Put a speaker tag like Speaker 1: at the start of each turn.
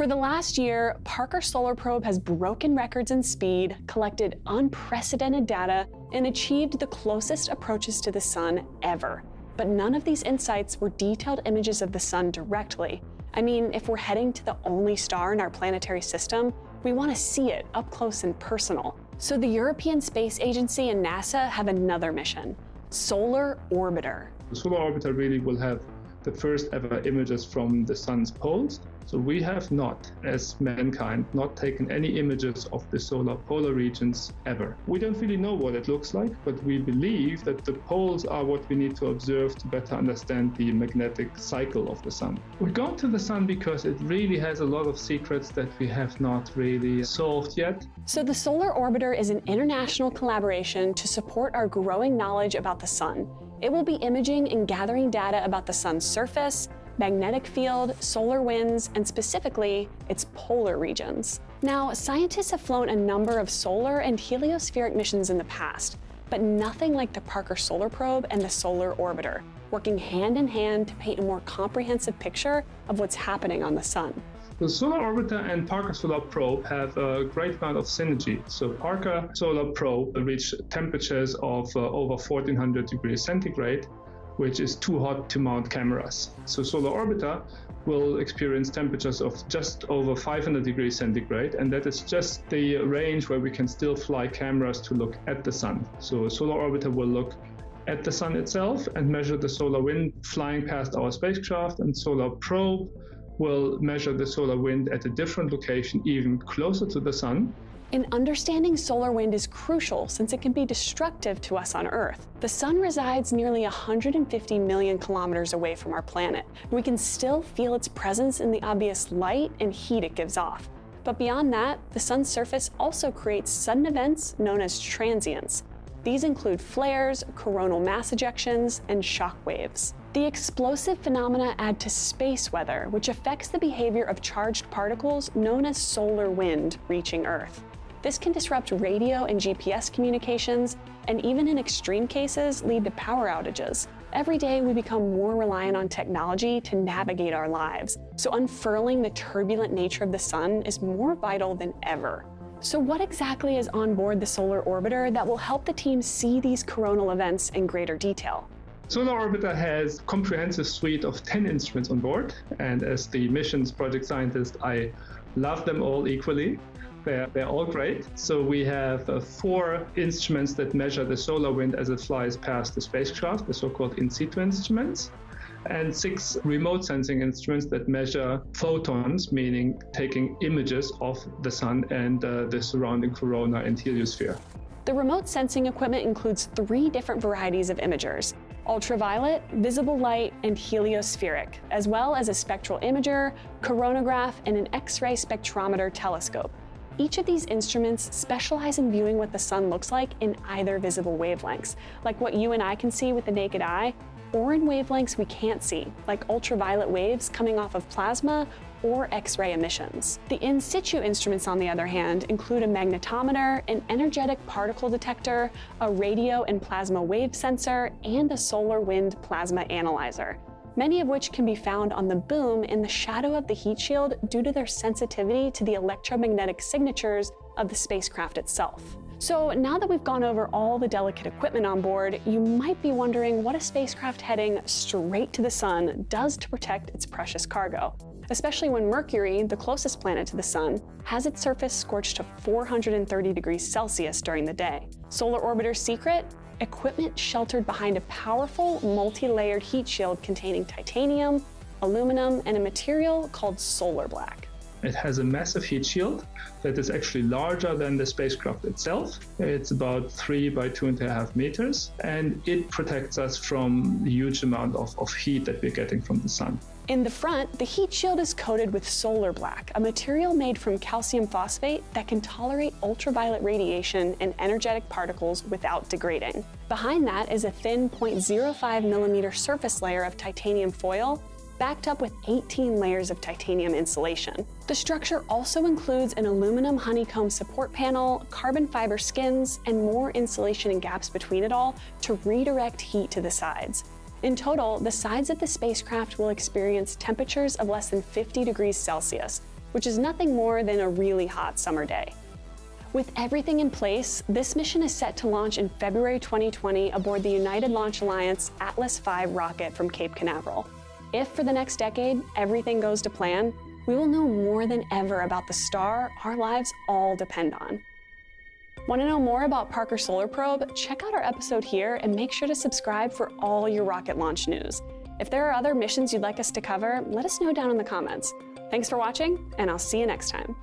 Speaker 1: For the last year, Parker Solar Probe has broken records in speed, collected unprecedented data, and achieved the closest approaches to the sun ever. But none of these insights were detailed images of the sun directly. I mean, if we're heading to the only star in our planetary system, we want to see it up close and personal. So the European Space Agency and NASA have another mission: Solar Orbiter.
Speaker 2: The Solar Orbiter really will have the first ever images from the sun's poles. So we have not, as mankind, not taken any images of the solar polar regions ever. We don't really know what it looks like, but we believe that the poles are what we need to observe to better understand the magnetic cycle of the sun. We're going to the sun because it really has a lot of secrets that we have not really solved yet.
Speaker 1: So the Solar Orbiter is an international collaboration to support our growing knowledge about the sun. It will be imaging and gathering data about the sun's surface, magnetic field, solar winds, and specifically, its polar regions. Now, scientists have flown a number of solar and heliospheric missions in the past, but nothing like the Parker Solar Probe and the Solar Orbiter, working hand in hand to paint a more comprehensive picture of what's happening on the sun.
Speaker 2: The Solar Orbiter and Parker Solar Probe have a great amount of synergy. So Parker Solar Probe reached temperatures of over 1400 degrees centigrade, which is too hot to mount cameras. So Solar Orbiter will experience temperatures of just over 500 degrees centigrade, and that is just the range where we can still fly cameras to look at the sun. So Solar Orbiter will look at the sun itself and measure the solar wind flying past our spacecraft, and Solar Probe will measure the solar wind at a different location, even closer to the sun.
Speaker 1: And understanding solar wind is crucial since it can be destructive to us on Earth. The sun resides nearly 150 million kilometers away from our planet, and we can still feel its presence in the obvious light and heat it gives off. But beyond that, the sun's surface also creates sudden events known as transients. These include flares, coronal mass ejections, and shock waves. The explosive phenomena add to space weather, which affects the behavior of charged particles known as solar wind reaching Earth. This can disrupt radio and GPS communications, and even in extreme cases, lead to power outages. Every day, we become more reliant on technology to navigate our lives, so unfurling the turbulent nature of the sun is more vital than ever. So what exactly is on board the Solar Orbiter that will help the team see these coronal events in greater detail?
Speaker 2: Solar Orbiter has a comprehensive suite of 10 instruments on board, and as the missions project scientist, I love them all equally. They're all great. So we have 4 instruments that measure the solar wind as it flies past the spacecraft, the so-called in situ instruments, and 6 remote sensing instruments that measure photons, meaning taking images of the sun and the surrounding corona and heliosphere.
Speaker 1: The remote sensing equipment includes 3 different varieties of imagers: ultraviolet, visible light, and heliospheric, as well as a spectral imager, coronagraph, and an X-ray spectrometer telescope. Each of these instruments specialize in viewing what the sun looks like in either visible wavelengths, like what you and I can see with the naked eye, or in wavelengths we can't see, like ultraviolet waves coming off of plasma or X-ray emissions. The in situ instruments, on the other hand, include a magnetometer, an energetic particle detector, a radio and plasma wave sensor, and a solar wind plasma analyzer, many of which can be found on the boom in the shadow of the heat shield due to their sensitivity to the electromagnetic signatures of the spacecraft itself. So now that we've gone over all the delicate equipment on board, you might be wondering what a spacecraft heading straight to the sun does to protect its precious cargo, especially when Mercury, the closest planet to the sun, has its surface scorched to 430 degrees Celsius during the day. Solar Orbiter's secret? Equipment sheltered behind a powerful, multi-layered heat shield containing titanium, aluminum, and a material called solar black.
Speaker 2: It has a massive heat shield that is actually larger than the spacecraft itself. It's about 3 by 2.5 meters, and it protects us from the huge amount of heat that we're getting from the sun.
Speaker 1: In the front, the heat shield is coated with solar black, a material made from calcium phosphate that can tolerate ultraviolet radiation and energetic particles without degrading. Behind that is a thin 0.05 millimeter surface layer of titanium foil, backed up with 18 layers of titanium insulation. The structure also includes an aluminum honeycomb support panel, carbon fiber skins, and more insulation and gaps between it all to redirect heat to the sides. In total, the sides of the spacecraft will experience temperatures of less than 50 degrees Celsius, which is nothing more than a really hot summer day. With everything in place, this mission is set to launch in February 2020 aboard the United Launch Alliance Atlas V rocket from Cape Canaveral. If for the next decade, everything goes to plan, we will know more than ever about the star our lives all depend on. Want to know more about Parker Solar Probe? Check out our episode here and make sure to subscribe for all your rocket launch news. If there are other missions you'd like us to cover, let us know down in the comments. Thanks for watching, and I'll see you next time.